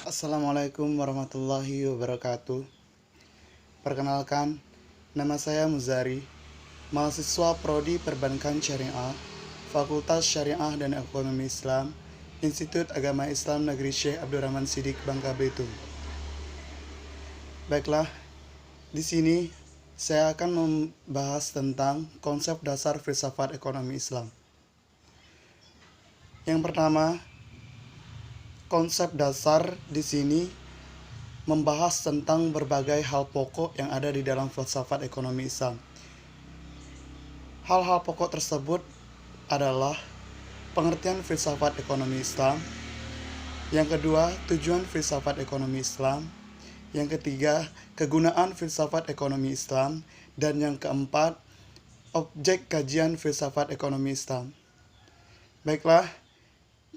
Assalamualaikum warahmatullahi wabarakatuh. Perkenalkan, nama saya Muzari, mahasiswa Prodi Perbankan Syariah, Fakultas Syariah dan Ekonomi Islam, Institut Agama Islam Negeri Syekh Abdurrahman Siddiq, Bangka Belitung. Baiklah, di sini saya akan membahas tentang konsep dasar filsafat ekonomi Islam. Yang pertama, konsep dasar di sini membahas tentang berbagai hal pokok yang ada di dalam filsafat ekonomi Islam. Hal-hal pokok tersebut adalah pengertian filsafat ekonomi Islam, yang kedua, tujuan filsafat ekonomi Islam, yang ketiga, kegunaan filsafat ekonomi Islam, dan yang keempat, objek kajian filsafat ekonomi Islam. Baiklah,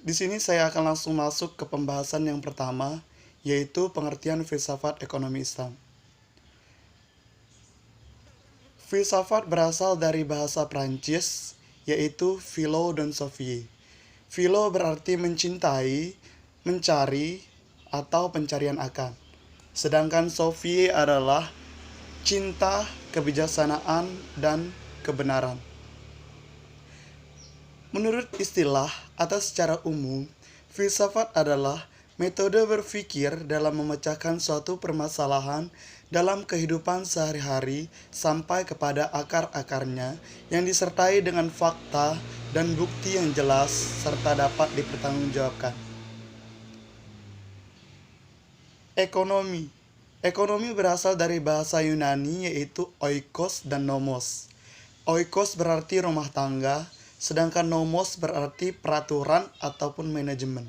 di sini saya akan langsung masuk ke pembahasan yang pertama, yaitu pengertian filsafat ekonomi Islam. Filsafat berasal dari bahasa Prancis, yaitu philo dan sophie. Philo berarti mencintai, mencari, atau pencarian akan. Sedangkan sophie adalah cinta, kebijaksanaan, dan kebenaran. Menurut istilah atau secara umum, filsafat adalah metode berpikir dalam memecahkan suatu permasalahan dalam kehidupan sehari-hari sampai kepada akar-akarnya yang disertai dengan fakta dan bukti yang jelas serta dapat dipertanggungjawabkan. Ekonomi berasal dari bahasa Yunani yaitu oikos dan nomos. Oikos berarti rumah tangga, sedangkan nomos berarti peraturan ataupun manajemen.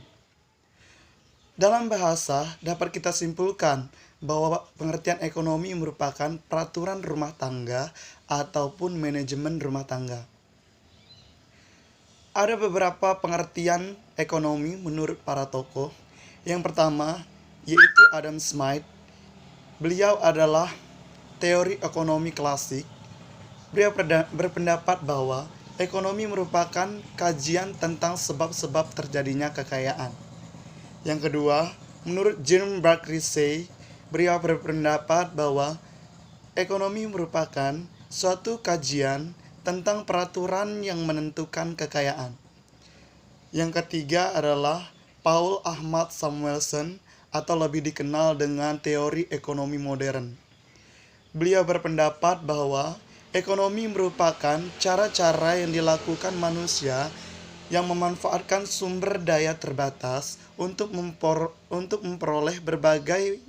Dalam bahasa, dapat kita simpulkan bahwa pengertian ekonomi merupakan peraturan rumah tangga ataupun manajemen rumah tangga. Ada beberapa pengertian ekonomi menurut para tokoh. Yang pertama, yaitu Adam Smith. Beliau adalah teori ekonomi klasik. Beliau berpendapat bahwa ekonomi merupakan kajian tentang sebab-sebab terjadinya kekayaan. Yang kedua, menurut Jean-Jacques Rousseau, beliau berpendapat bahwa ekonomi merupakan suatu kajian tentang peraturan yang menentukan kekayaan. Yang ketiga adalah Paul Ahmad Samuelson atau lebih dikenal dengan teori ekonomi modern. Beliau berpendapat bahwa ekonomi merupakan cara-cara yang dilakukan manusia yang memanfaatkan sumber daya terbatas untuk memperoleh berbagai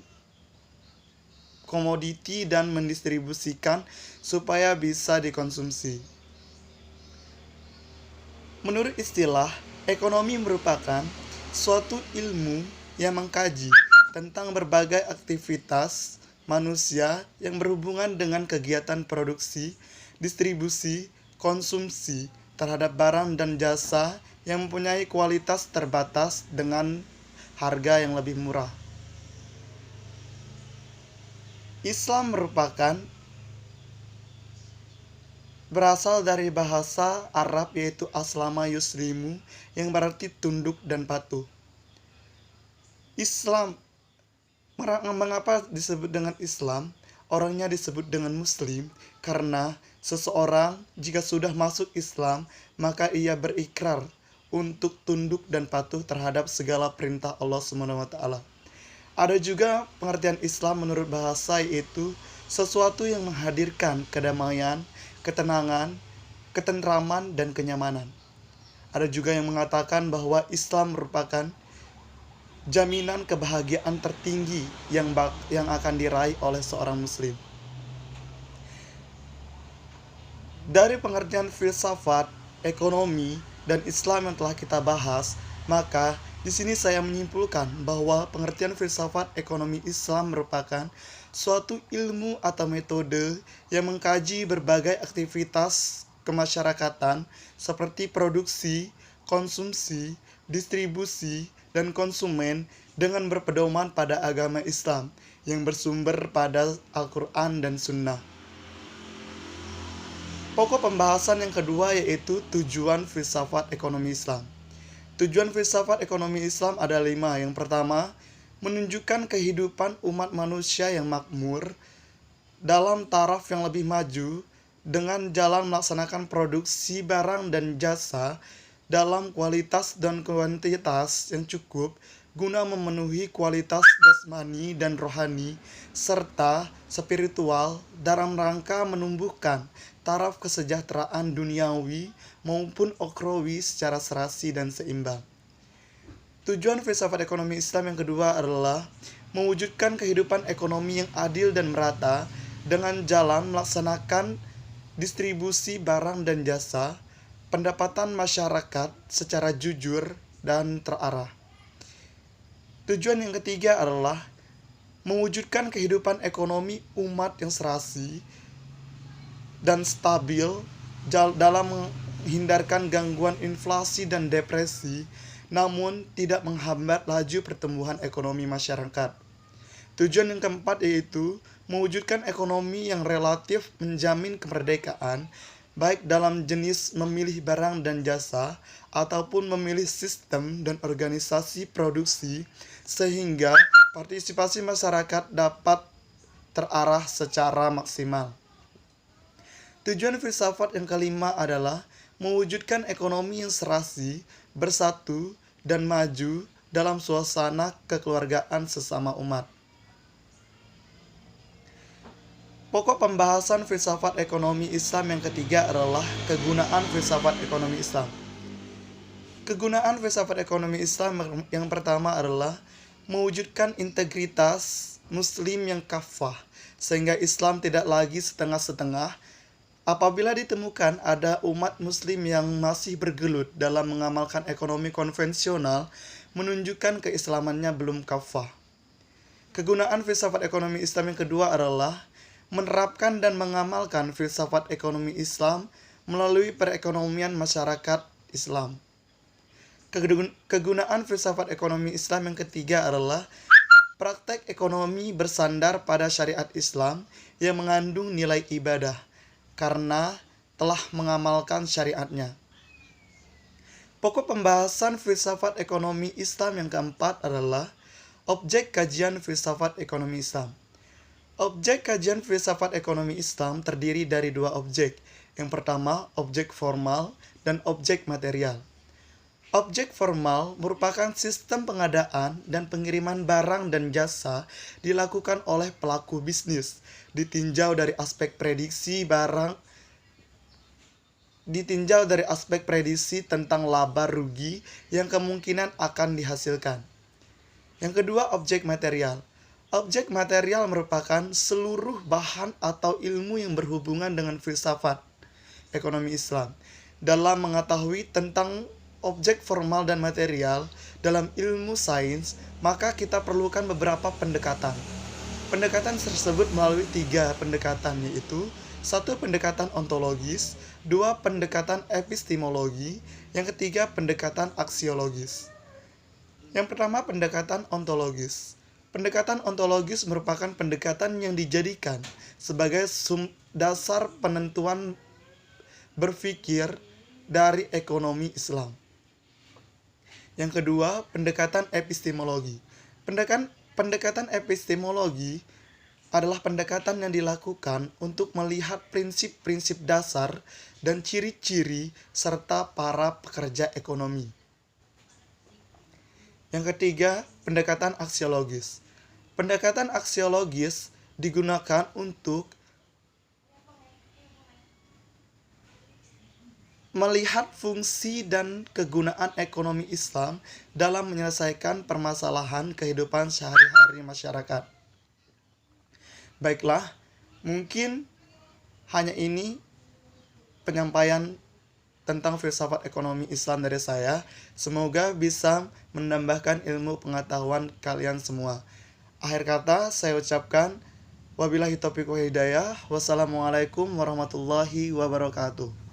komoditi dan mendistribusikan supaya bisa dikonsumsi. Menurut istilah, ekonomi merupakan suatu ilmu yang mengkaji tentang berbagai aktivitas manusia yang berhubungan dengan kegiatan produksi, distribusi, konsumsi terhadap barang dan jasa yang mempunyai kualitas terbatas dengan harga yang lebih murah. Islam berasal dari bahasa Arab yaitu aslama yuslimu yang berarti tunduk dan patuh. Mengapa disebut dengan Islam? Orangnya disebut dengan Muslim karena seseorang jika sudah masuk Islam maka ia berikrar untuk tunduk dan patuh terhadap segala perintah Allah SWT. Ada juga pengertian Islam menurut bahasa yaitu sesuatu yang menghadirkan kedamaian, ketenangan, ketentraman, dan kenyamanan. Ada juga yang mengatakan bahwa Islam merupakan jaminan kebahagiaan tertinggi yang akan diraih oleh seorang muslim. Dari pengertian filsafat, ekonomi, dan Islam yang telah kita bahas, maka di sini saya menyimpulkan bahwa pengertian filsafat ekonomi Islam merupakan suatu ilmu atau metode yang mengkaji berbagai aktivitas kemasyarakatan seperti produksi, konsumsi, distribusi, dan konsumen dengan berpedoman pada agama Islam yang bersumber pada Al-Quran dan Sunnah. Pokok pembahasan yang kedua yaitu tujuan filsafat ekonomi Islam. Tujuan filsafat ekonomi Islam ada 5. Yang pertama, menunjukkan kehidupan umat manusia yang makmur dalam taraf yang lebih maju dengan jalan melaksanakan produksi barang dan jasa dalam kualitas dan kuantitas yang cukup guna memenuhi kualitas jasmani dan rohani serta spiritual dalam rangka menumbuhkan taraf kesejahteraan duniawi maupun ukhrawi secara serasi dan seimbang. Tujuan filsafat ekonomi Islam yang kedua adalah mewujudkan kehidupan ekonomi yang adil dan merata dengan jalan melaksanakan distribusi barang dan jasa, pendapatan masyarakat secara jujur dan terarah. Tujuan yang ketiga adalah mewujudkan kehidupan ekonomi umat yang serasi dan stabil dalam menghindarkan gangguan inflasi dan depresi, namun tidak menghambat laju pertumbuhan ekonomi masyarakat. Tujuan yang keempat yaitu mewujudkan ekonomi yang relatif menjamin kemerdekaan, baik dalam jenis memilih barang dan jasa, ataupun memilih sistem dan organisasi produksi, sehingga partisipasi masyarakat dapat terarah secara maksimal. Tujuan filsafat yang kelima adalah mewujudkan ekonomi yang serasi, bersatu, dan maju dalam suasana kekeluargaan sesama umat. Pokok pembahasan filsafat ekonomi Islam yang ketiga adalah kegunaan filsafat ekonomi Islam. Kegunaan filsafat ekonomi Islam yang pertama adalah mewujudkan integritas Muslim yang kafah, sehingga Islam tidak lagi setengah-setengah. Apabila ditemukan ada umat Muslim yang masih bergelut dalam mengamalkan ekonomi konvensional, menunjukkan keislamannya belum kafah. Kegunaan filsafat ekonomi Islam yang kedua adalah menerapkan dan mengamalkan filsafat ekonomi Islam melalui perekonomian masyarakat Islam. Kegunaan filsafat ekonomi Islam yang ketiga adalah praktek ekonomi bersandar pada syariat Islam yang mengandung nilai ibadah karena telah mengamalkan syariatnya. Pokok pembahasan filsafat ekonomi Islam yang keempat adalah objek kajian filsafat ekonomi Islam. Objek kajian filsafat ekonomi Islam terdiri dari dua objek. Yang pertama, objek formal dan objek material. Objek formal merupakan sistem pengadaan dan pengiriman barang dan jasa dilakukan oleh pelaku bisnis, ditinjau dari aspek prediksi tentang laba rugi yang kemungkinan akan dihasilkan. Yang kedua, objek material. Objek material merupakan seluruh bahan atau ilmu yang berhubungan dengan filsafat ekonomi Islam. Dalam mengetahui tentang objek formal dan material dalam ilmu sains, maka kita perlukan beberapa pendekatan. Pendekatan tersebut melalui 3 pendekatan, yaitu 1. Pendekatan ontologis, 2. Pendekatan epistemologi, yang ketiga pendekatan aksiologis. Yang pertama, pendekatan ontologis. Pendekatan ontologis merupakan pendekatan yang dijadikan sebagai dasar penentuan berpikir dari ekonomi Islam. Yang kedua, pendekatan epistemologi. Pendekatan epistemologi adalah pendekatan yang dilakukan untuk melihat prinsip-prinsip dasar dan ciri-ciri serta para pekerja ekonomi. Yang ketiga, pendekatan aksiologis. Pendekatan aksiologis digunakan untuk melihat fungsi dan kegunaan ekonomi Islam dalam menyelesaikan permasalahan kehidupan sehari-hari masyarakat. Baiklah, mungkin hanya ini penyampaian tentang filsafat ekonomi Islam dari saya. Semoga bisa menambahkan ilmu pengetahuan kalian semua. Akhir kata saya ucapkan wabillahi taufiq wal hidayah. Wassalamualaikum warahmatullahi wabarakatuh.